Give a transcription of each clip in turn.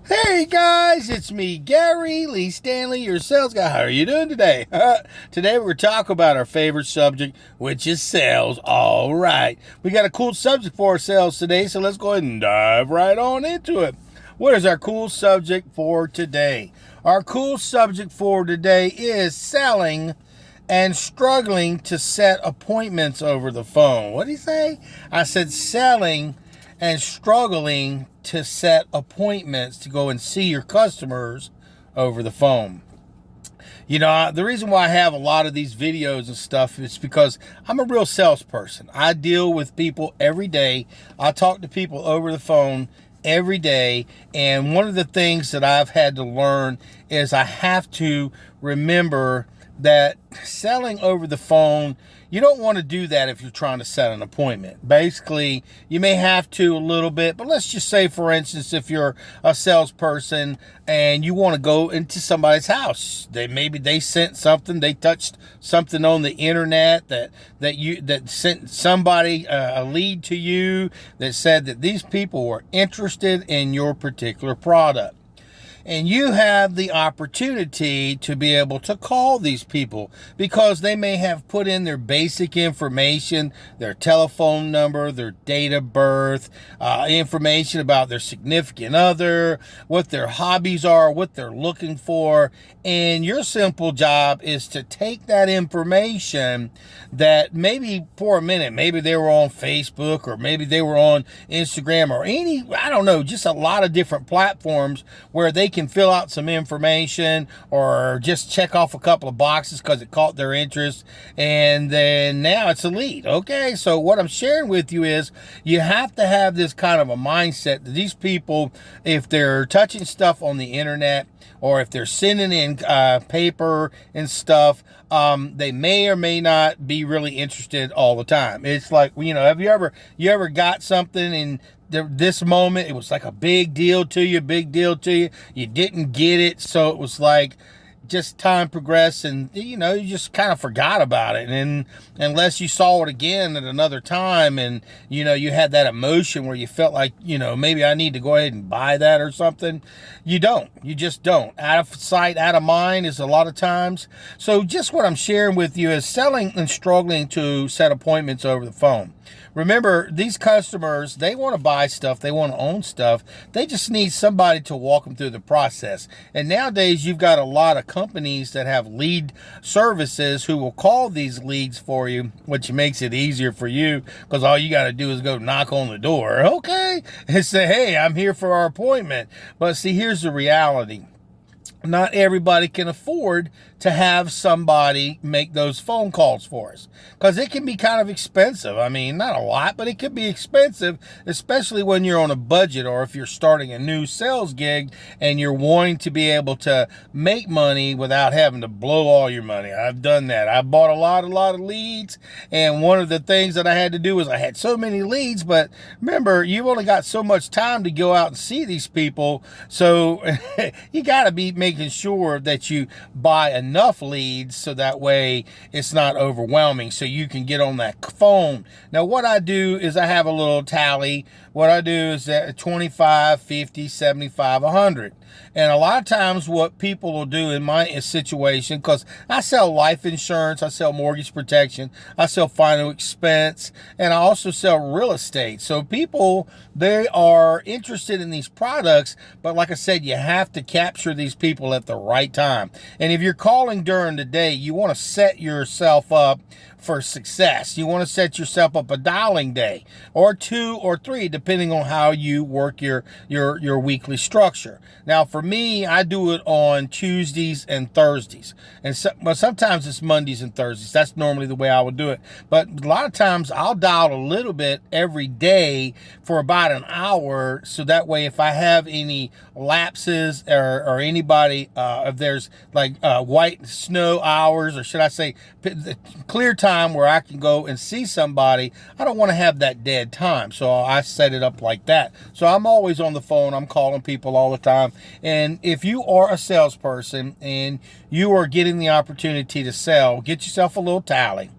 Hey guys, it's me, Gary Lee Stanley, your sales guy. How are you doing today? Today we're talking about our favorite subject, which is sales. All right, we got a cool subject for our sales today, so let's go ahead and dive right on into it. What is our cool subject for today? Our cool subject for today is selling and struggling to set appointments over the phone. What did he say? I said selling and struggling to set appointments to go and see your customers over the phone. You know, the reason why I have a lot of these videos and stuff is because I'm a real salesperson. I deal with people every day. I talk to people over the phone every day. And one of the things that I've had to learn is I have to remember that selling over the phone, you don't want to do that if you're trying to set an appointment. Basically, you may have to a little bit, but let's just say, for instance, if you're a salesperson and you want to go into somebody's house, maybe they sent something, they touched something on the internet that sent somebody a lead to you that said that these people were interested in your particular product. And you have the opportunity to be able to call these people because they may have put in their basic information, their telephone number, their date of birth, information about their significant other, what their hobbies are, what they're looking for. And your simple job is to take that information that maybe for a minute, maybe they were on Facebook or maybe they were on Instagram or I don't know, just a lot of different platforms where they can fill out some information or just check off a couple of boxes because it caught their interest, and then now it's a lead. Okay, so what I'm sharing with you is you have to have this kind of a mindset that these people, if they're touching stuff on the internet or if they're sending in paper and stuff, they may or may not be really interested all the time. It's like, you know, have you ever got something and this moment it was like a big deal to you, you didn't get it, so it was like just time progressed and you know you just kind of forgot about it, and unless you saw it again at another time and you know you had that emotion where you felt like, you know, maybe I need to go ahead and buy that or something, you just don't. Out of sight, out of mind is a lot of times. So just what I'm sharing with you is selling and struggling to set appointments over the phone. Remember, these customers, they want to buy stuff, they want to own stuff, they just need somebody to walk them through the process. And nowadays, you've got a lot of companies that have lead services who will call these leads for you, which makes it easier for you because all you got to do is go knock on the door, okay, and say, hey, I'm here for our appointment. But see, here's the reality. Not everybody can afford to have somebody make those phone calls for us because it can be kind of expensive. I mean, not a lot, but it could be expensive, especially when you're on a budget or if you're starting a new sales gig and you're wanting to be able to make money without having to blow all your money. I've done that. I bought a lot of leads, and one of the things that I had to do was I had so many leads, but remember, you've only got so much time to go out and see these people, so you got to be making sure that you buy enough leads so that way it's not overwhelming, so you can get on that phone. Now what I do is I have a little tally. What I do is that 25, 50, 75, 100. And a lot of times what people will do in my situation, because I sell life insurance, I sell mortgage protection, I sell final expense, and I also sell real estate. So people, they are interested in these products, but like I said, you have to capture these people at the right time. And if you're calling during the day, you want to set yourself up for success. You want to set yourself up a dialing day or 2 or 3, depending on how you work your weekly structure. Now, for me, I do it on Tuesdays and Thursdays, and but sometimes it's Mondays and Thursdays. That's normally the way I would do it. But a lot of times I'll dial a little bit every day for about an hour, so that way if I have any lapses or anybody, if there's like white snow hours, or should I say clear time where I can go and see somebody, I don't want to have that dead time. So I set it up like that. So I'm always on the phone. I'm calling people all the time. And if you are a salesperson and you are getting the opportunity to sell, get yourself a little tally.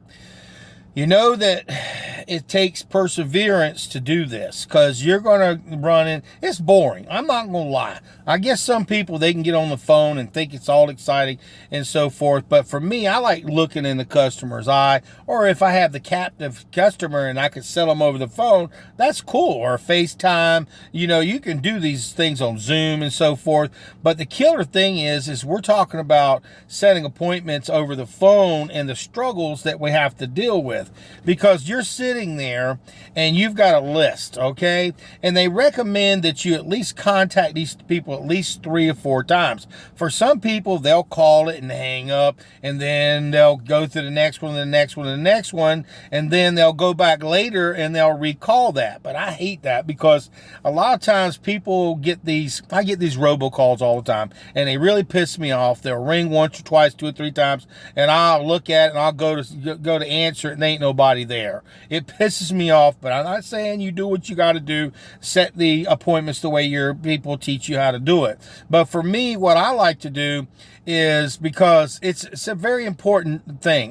You know that it takes perseverance to do this, because you're going to run in. It's boring. I'm not going to lie. I guess some people, they can get on the phone and think it's all exciting and so forth. But for me, I like looking in the customer's eye. Or if I have the captive customer and I can sell them over the phone, that's cool. Or FaceTime. You can do these things on Zoom and so forth. But the killer thing is we're talking about setting appointments over the phone and the struggles that we have to deal with, because you're sitting there and you've got a list, okay? And they recommend that you at least contact these people at least 3 or 4 times. For some people, they'll call it and hang up, and then they'll go to the next one, the next one, the next one, and then they'll go back later and they'll recall that. But I hate that, because a lot of times people get these, I get these robocalls all the time, and they really piss me off. They'll ring once or twice, 2 or 3 times, and I'll look at it and I'll go to answer it, and there ain't nobody there. It pisses me off, but I'm not saying you do what you got to do. Set the appointments the way your people teach you how to do it. But for me, what I like to do is, because it's a very important thing.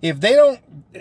If they don't,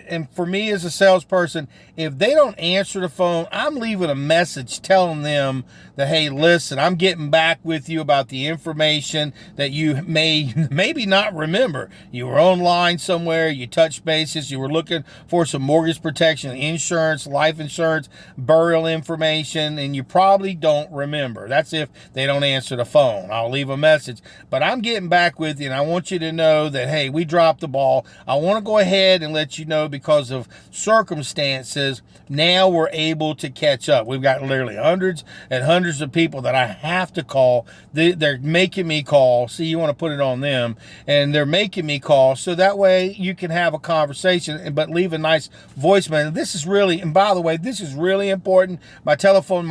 and for me as a salesperson, if they don't answer the phone, I'm leaving a message telling them that, hey, listen, I'm getting back with you about the information that you maybe not remember. You were online somewhere, you touched bases, you were looking for some mortgage protection, insurance, life insurance, burial information, and you probably don't remember. That's if they don't answer the phone. I'll leave a message, but I'm getting back with you, and I want you to know that, hey, we dropped the ball. I want to go ahead and let you know, because of circumstances, now we're able to catch up. We've got literally hundreds and hundreds of people that I have to call. They're making me call. See, you want to put it on them, and they're making me call, so that way you can have a conversation, but leave a nice voicemail. And this is really, and by the way, this is really important. My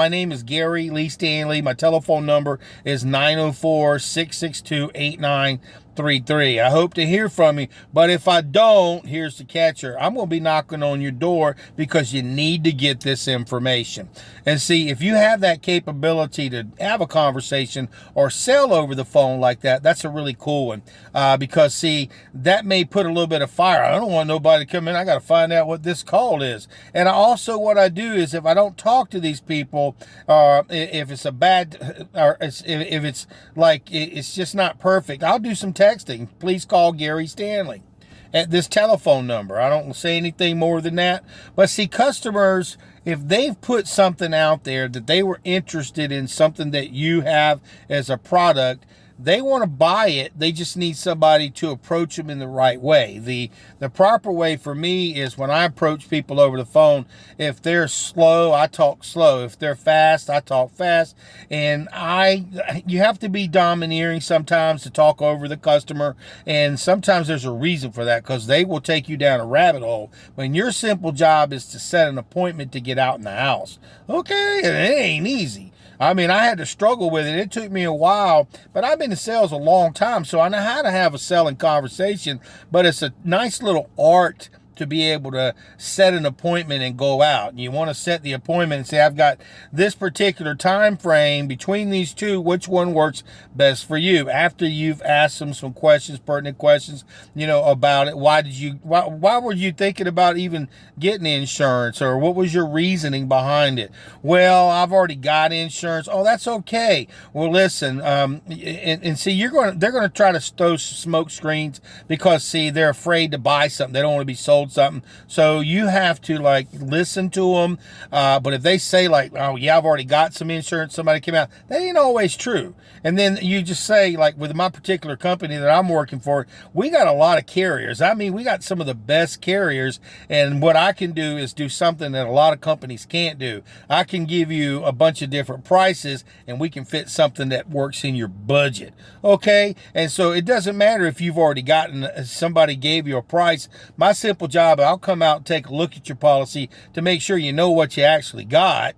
name is Gary Lee Stanley. My telephone number is 904-662-8933. I hope to hear from you, but if I don't, here's the catcher. I'm going to be knocking on your door, because you need to get this information. And see, if you have that capability to have a conversation or sell over the phone like that, that's a really cool one, because see, that may put a little bit of fire. I don't want nobody to come in. I got to find out what this call is. And also what I do is, if I don't talk to these people, if it's a bad, or if it's like, it's just not perfect, I'll do some texting. Please call Gary Stanley at this telephone number. I don't say anything more than that. But see, customers, if they've put something out there that they were interested in, something that you have as a product, they want to buy it. They just need somebody to approach them in the right way. The proper way for me is, when I approach people over the phone, if they're slow, I talk slow. If they're fast, I talk fast. And you have to be domineering sometimes to talk over the customer. And sometimes there's a reason for that, because they will take you down a rabbit hole when your simple job is to set an appointment to get out in the house. Okay, and it ain't easy. I mean, I had to struggle with it. It took me a while, but I've been in sales a long time, so I know how to have a selling conversation, but it's a nice little art to be able to set an appointment and go out. You want to set the appointment and say, I've got this particular time frame between these two, which one works best for you? After you've asked them some questions, pertinent questions, about it. Why were you thinking about even getting insurance, or what was your reasoning behind it? Well, I've already got insurance. Oh, that's okay. Well, listen, and see, they're going to try to throw smoke screens, because see, they're afraid to buy something. They don't want to be sold something. So you have to listen to them. But if they say oh yeah, I've already got some insurance, somebody came out, that ain't always true. And then you just say, with my particular company that I'm working for, we got a lot of carriers. I mean, we got some of the best carriers. And what I can do is do something that a lot of companies can't do. I can give you a bunch of different prices, and we can fit something that works in your budget. Okay. And so it doesn't matter if you've already gotten, somebody gave you a price. My simple job, I'll come out and take a look at your policy to make sure you know what you actually got.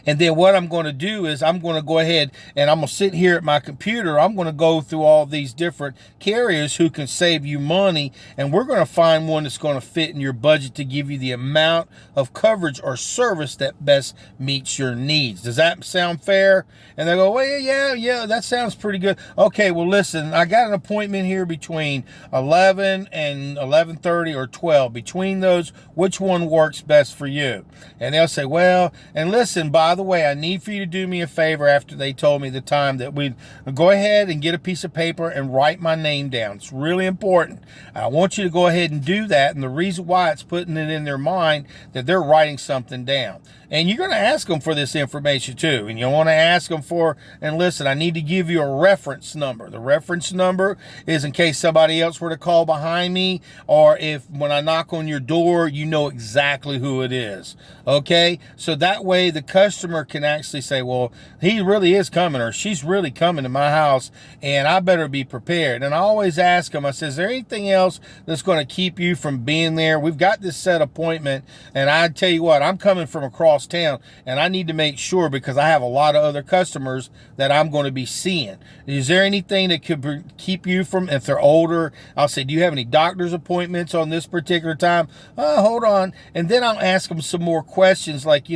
And then what I'm going to do is I'm going to go ahead and I'm going to sit here at my computer. I'm going to go through all these different carriers who can save you money. And we're going to find one that's going to fit in your budget to give you the amount of coverage or service that best meets your needs. Does that sound fair? And they go, well, yeah, that sounds pretty good. Okay, well, listen, I got an appointment here between 11 and 11:30 or 12. Between those, which one works best for you? And they'll say, well, and listen, by the way, I need for you to do me a favor after they told me the time that we'd go ahead and get a piece of paper and write my name down. It's really important. I want you to go ahead and do that. And the reason why it's putting it in their mind that they're writing something down. And you're going to ask them for this information too. And you want to ask them for, and listen, I need to give you a reference number. The reference number is in case somebody else were to call behind me, or if when I knock on your door, you know exactly who it is. Okay? So that way the customer can actually say, well, he really is coming, or she's really coming to my house, and I better be prepared. And I always ask them, I say, is there anything else that's going to keep you from being there? We've got this set appointment, and I tell you what, I'm coming from across town, and I need to make sure because I have a lot of other customers that I'm going to be seeing. Is there anything that could keep you from, if they're older, I'll say, do you have any doctor's appointments on this particular time? Hold on. And then I'll ask them some more questions like,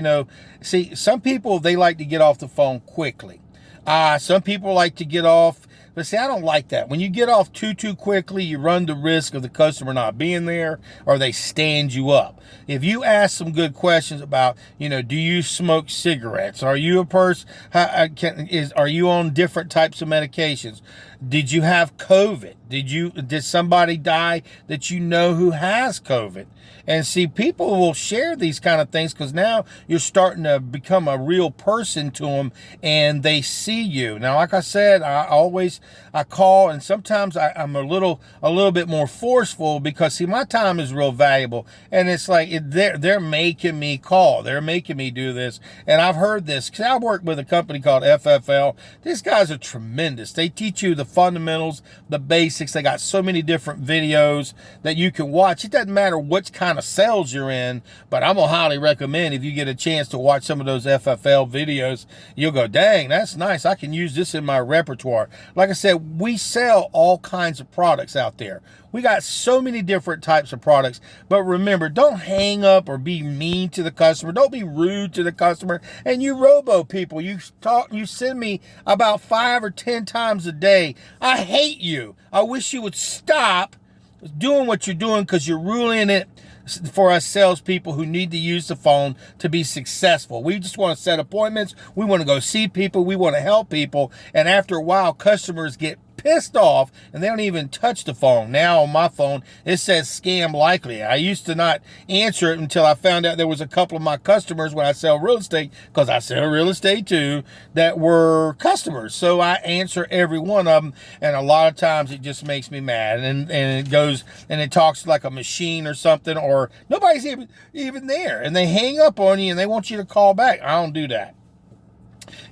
see, some people, they like to get off the phone quickly. Some people like to get off. But see, I don't like that. When you get off too quickly, you run the risk of the customer not being there, or they stand you up. If you ask some good questions about, do you smoke cigarettes? Are you a person, are you on different types of medications? Did you have COVID? Did somebody die that you know who has COVID? And see, people will share these kind of things because now you're starting to become a real person to them, and they see you. Now, like I said, I call, and sometimes I'm a little bit more forceful because see, my time is real valuable, and it's like they're making me call, they're making me do this, and I've heard this because I work with a company called FFL. These guys are tremendous. They teach you the fundamentals, the basics. They got so many different videos that you can watch. It doesn't matter what kind of sales you're in, but I'm gonna highly recommend if you get a chance to watch some of those FFL videos, you'll go, dang, that's nice. I can use this in my repertoire. Like I said, we sell all kinds of products out there. We got so many different types of products, but remember, don't hang up or be mean to the customer. Don't be rude to the customer. And you robo people, you send me about 5 or 10 times a day. I hate you. I wish you would stop doing what you're doing because you're ruining it for us salespeople who need to use the phone to be successful. We just want to set appointments. We want to go see people. We want to help people. And after a while, customers get pissed off and they don't even touch the phone. Now on my phone, it says scam likely. I used to not answer it until I found out there was a couple of my customers when I sell real estate, because I sell real estate too, that were customers. So I answer every one of them, and a lot of times it just makes me mad, and it goes and it talks like a machine or something, or nobody's even there, and they hang up on you and they want you to call back. I don't do that.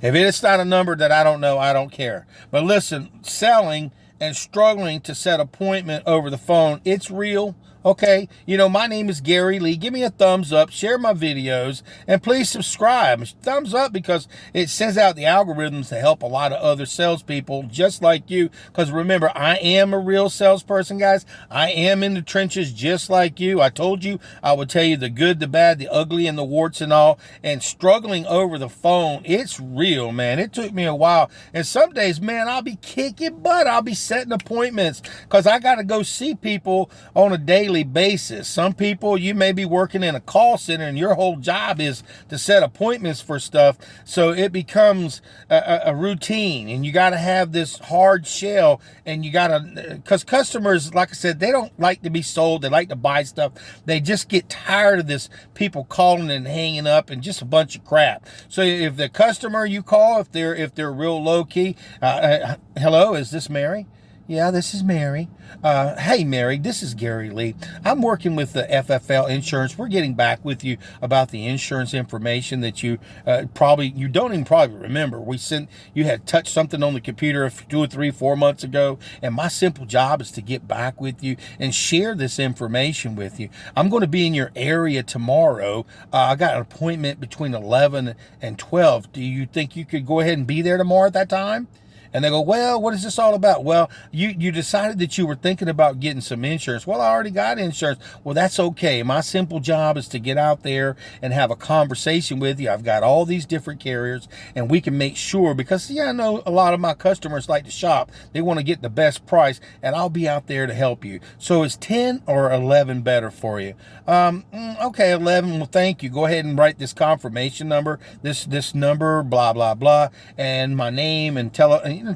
If it's not a number that I don't know, I don't care. But listen, selling and struggling to set appointment over the phone, it's real. Okay, my name is Gary Lee. Give me a thumbs up, share my videos, and please subscribe. Thumbs up because it sends out the algorithms to help a lot of other salespeople just like you. Because remember, I am a real salesperson, guys. I am in the trenches just like you. I told you I would tell you the good, the bad, the ugly, and the warts and all. And struggling over the phone, it's real, man. It took me a while. And some days, man, I'll be kicking butt. I'll be setting appointments because I got to go see people on a daily basis. Some people, you may be working in a call center and your whole job is to set appointments for stuff, so it becomes a routine, and you got to have this hard shell, and you got to, because customers, like I said, they don't like to be sold. They like to buy stuff. They just get tired of this people calling and hanging up and just a bunch of crap. So if the customer you call, if they're real low key, hello, is this Mary? Yeah, this is Mary. Hey, Mary, this is Gary Lee. I'm working with the FFL Insurance. We're getting back with you about the insurance information that you you don't even probably remember. We sent you had touched something on the computer 2 or 3, 4 months ago, and my simple job is to get back with you and share this information with you. I'm going to be in your area tomorrow. I got an appointment between 11 and 12. Do you think you could go ahead and be there tomorrow at that time? And they go, well, what is this all about? Well, you decided that you were thinking about getting some insurance. Well, I already got insurance. Well, that's okay. My simple job is to get out there and have a conversation with you. I've got all these different carriers, and we can make sure, because, yeah, I know a lot of my customers like to shop. They want to get the best price, and I'll be out there to help you. So is 10 or 11 better for you? Okay, 11. Well, thank you. Go ahead and write this confirmation number, this number, blah, blah, blah, and my name and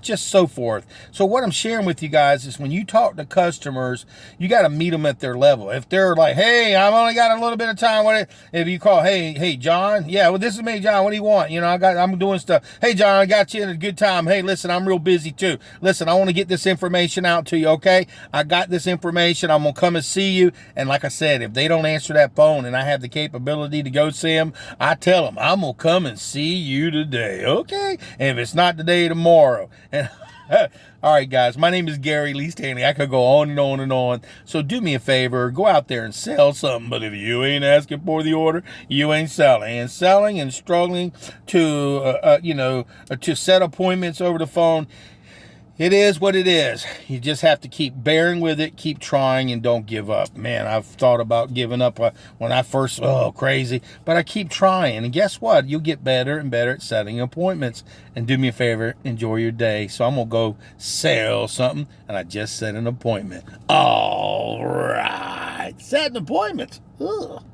just so forth. So what I'm sharing with you guys is when you talk to customers, you got to meet them at their level. If they're like, hey, I've only got a little bit of time. If you call, hey, John, yeah, well, this is me, John. What do you want? I'm doing stuff. Hey, John, I got you in a good time. Hey, listen, I'm real busy too. Listen, I want to get this information out to you. Okay, I got this information. I'm gonna come and see you. And like I said, if they don't answer that phone and I have the capability to go see them, I tell them I'm gonna come and see you today. Okay, and if it's not today, tomorrow. And all right, guys, my name is Gary Lee Stanley. I could go on and on and on. So do me a favor, go out there and sell something. But if you ain't asking for the order, you ain't selling. And selling and struggling to set appointments over the phone, it is what it is. You just have to keep bearing with it, keep trying, and don't give up. Man, I've thought about giving up when I first, crazy. But I keep trying. And guess what? You'll get better and better at setting appointments. And do me a favor, enjoy your day. So I'm going to go sell something, and I just set an appointment. All right. Setting appointments. Ugh.